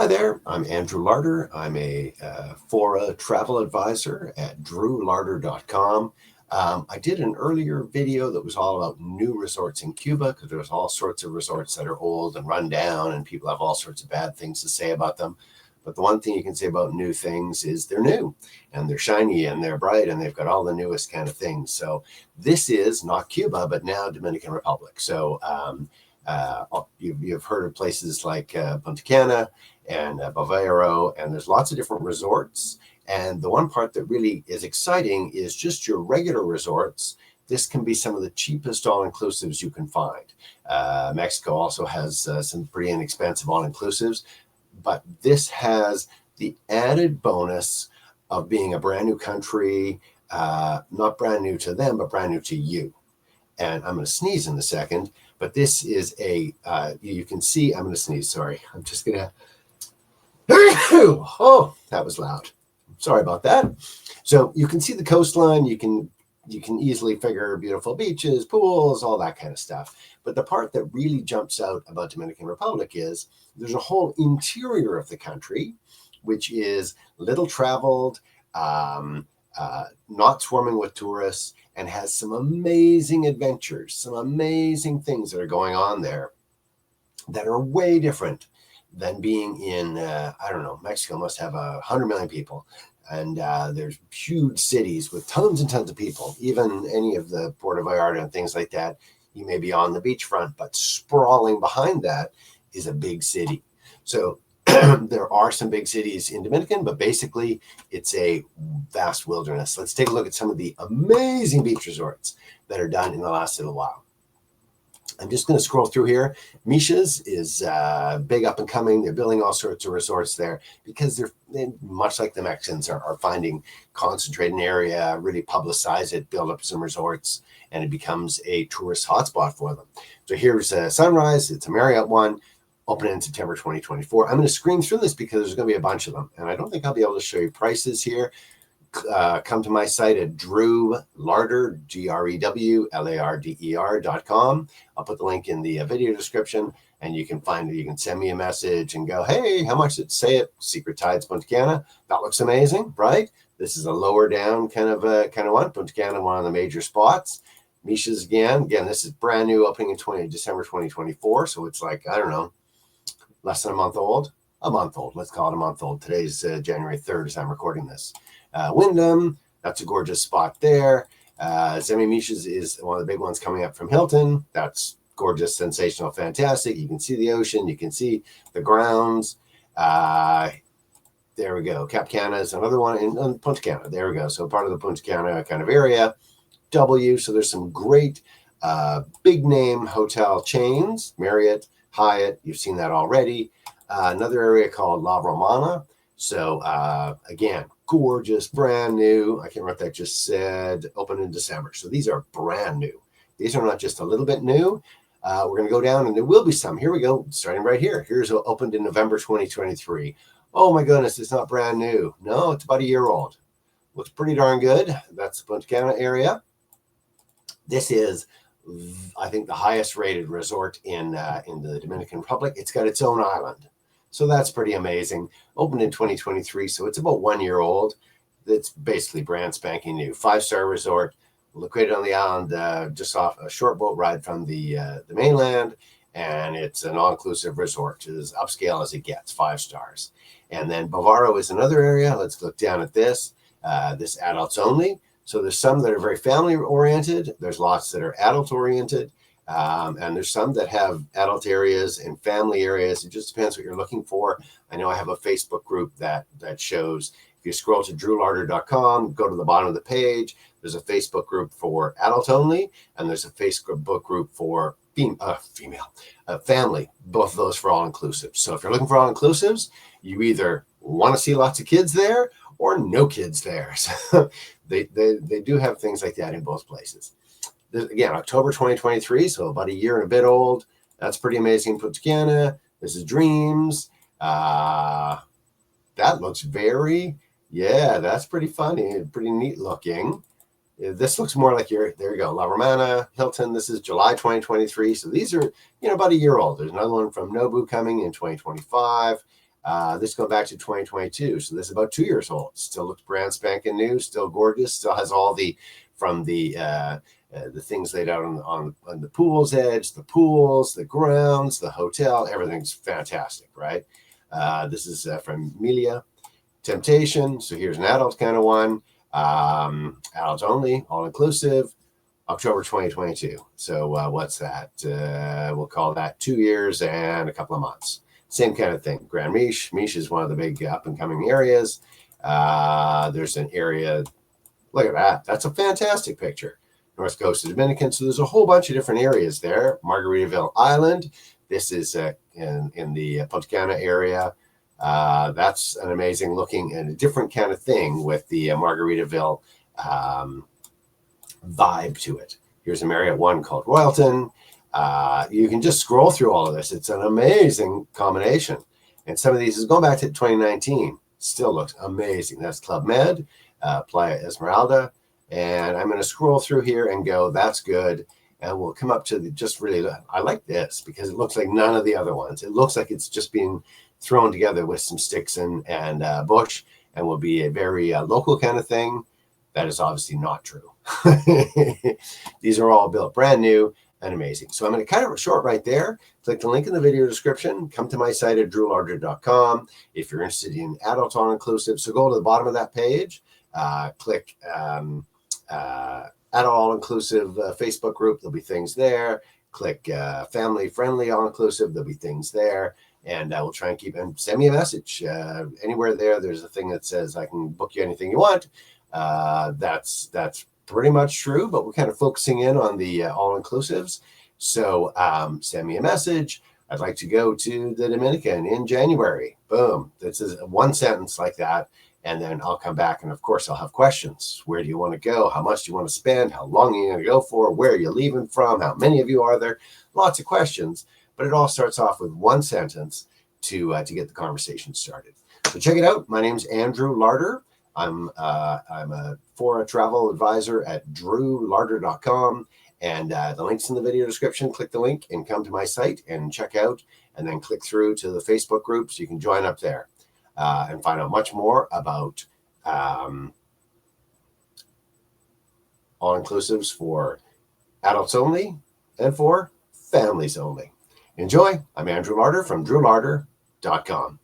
Hi there, I'm Andrew Larder. I'm a Flora travel advisor at drewlarder.com. I did an earlier video that was all about new resorts in Cuba because there's all sorts of resorts that are old and run down and people have all sorts of bad things to say about them. But the one thing you can say about new things is they're new and they're shiny and they're bright and they've got all the newest kind of things. So this is not Cuba, but now Dominican Republic. So you've heard of places like Punta Cana and Bavaro, and there's lots of different resorts. And the one part that really is exciting is just your regular resorts. This can be some of the cheapest all-inclusives you can find. Mexico also has some pretty inexpensive all-inclusives, but this has the added bonus of being a brand new country, not brand new to them, but brand new to you. And I'm going to sneeze in a second, but this is you can see, I'm going to sneeze, sorry. I'm just going to, oh, that was loud. Sorry about that. So you can see the coastline. You can easily figure beautiful beaches, pools, all that kind of stuff. But the part that really jumps out about Dominican Republic is there's a whole interior of the country, which is little traveled, not swarming with tourists, and has some amazing adventures, some amazing things that are going on there that are way different than being in, I don't know, Mexico must have 100 million people. And there's huge cities with tons and tons of people. Even any of the Puerto Vallarta and things like that, you may be on the beachfront, but sprawling behind that is a big city. So there are some big cities in Dominican, but basically it's a vast wilderness. Let's take a look at some of the amazing beach resorts that are done in the last little while. I'm just going to scroll through here. Miches is big up and coming. They're building all sorts of resorts there because they're much like the Mexicans are finding concentrate an area, really publicize it, build up some resorts, and it becomes a tourist hotspot for them. So here's Sunrise. It's a Marriott one, opening in September 2024. I'm going to screen through this because there's going to be a bunch of them, and I don't think I'll be able to show you prices here. Come to my site at drewlarder, GREWLARDER.com. I'll put the link in the video description, and you can send me a message and go, hey, how much did it say it? Secret Tides, Punta Cana. That looks amazing, right? This is a lower down kind of one. Punta Cana, one of the major spots. Miches again, this is brand new, opening in December 2024. So it's like, I don't know, less than a month old. Let's call it a month old. Today's January 3rd as I'm recording this. Wyndham, that's a gorgeous spot there. Zemi Miches is one of the big ones coming up from Hilton. That's gorgeous, sensational, fantastic. You can see the ocean. You can see the grounds. There we go. Cap Cana is another one in Punta Cana. There we go. So part of the Punta Cana kind of area. So there's some great big name hotel chains. Marriott, Hyatt, you've seen that already. Another area called La Romana. So again, gorgeous, brand new. I can't remember what that just said. Open in December. So these are brand new. These are not just a little bit new. We're going to go down and there will be some. Here we go. Starting right here. Here's what opened in November 2023. Oh my goodness, it's not brand new. No, it's about a year old. Looks pretty darn good. That's the Punta Cana area. This is, I think, the highest rated resort in the Dominican Republic. It's got its own island. So that's pretty amazing. Opened in 2023, so it's about 1 year old. It's basically brand spanking new. 5-star resort located on the island, just off a short boat ride from the mainland. And it's an all-inclusive resort. It's as upscale as it gets, 5 stars. And then Bavaro is another area. Let's look down at this. This adults only. So there's some that are very family-oriented. There's lots that are adult-oriented. And there's some that have adult areas and family areas. It just depends what you're looking for. I know I have a Facebook group that shows. If you scroll to drewlarder.com, go to the bottom of the page, there's a Facebook group for adult only, and there's a Facebook group for family, both of those for all-inclusive. So if you're looking for all-inclusives, you either want to see lots of kids there or no kids there. So they do have things like that in both places. Again, October 2023, so about a year and a bit old. That's pretty amazing. Punta Cana. This is Dreams. That looks that's pretty funny, pretty neat looking. This looks more like there you go, La Romana, Hilton. This is July 2023. So these are, about a year old. There's another one from Nobu coming in 2025. This goes back to 2022, so this is about 2 years old. Still looks brand spanking new, still gorgeous, still has all the things laid out on the pool's edge, the pools, the grounds, the hotel, everything's fantastic, right? This is from Melia. Temptation, so here's an adult kind of one. Adults only, all-inclusive, October 2022. So what's that? We'll call that 2 years and a couple of months. Same kind of thing. Grand Miche. Miche is one of the big up-and-coming areas. There's an area, look at that. That's a fantastic picture. North Coast of Dominican. So there's a whole bunch of different areas there. Margaritaville Island. This is in the Punta Cana area. That's an amazing looking and a different kind of thing with the Margaritaville vibe to it. Here's a Marriott one called Royalton. You can just scroll through all of this. It's an amazing combination. And some of these is going back to 2019. Still looks amazing. That's Club Med, Playa Esmeralda. And I'm going to scroll through here and go, that's good. And we'll come up to the just really, I like this because it looks like none of the other ones. It looks like it's just being thrown together with some sticks and bush and will be a very local kind of thing. That is obviously not true. These are all built brand new and amazing. So I'm going to cut it short right there. Click the link in the video description. Come to my site at drewlarder.com if you're interested in adult all-inclusive. So go to the bottom of that page, click adult all-inclusive Facebook group. There'll be things there. Click family-friendly all-inclusive. There'll be things there. And we'll try and keep, and send me a message anywhere there. There's a thing that says I can book you anything you want. That's pretty much true, but we're kind of focusing in on the all-inclusives. So send me a message. I'd like to go to the Dominican in January. Boom. This is one sentence like that. And then I'll come back and, of course, I'll have questions. Where do you want to go? How much do you want to spend? How long are you going to go for? Where are you leaving from? How many of you are there? Lots of questions. But it all starts off with one sentence to get the conversation started. So check it out. My name's Andrew Larder. I'm a Flora travel advisor at drewlarder.com. And the link's in the video description. Click the link and come to my site and check out. And then click through to the Facebook group so you can join up there and find out much more about all-inclusives for adults only and for families only. Enjoy. I'm Andrew Larder from drewlarder.com.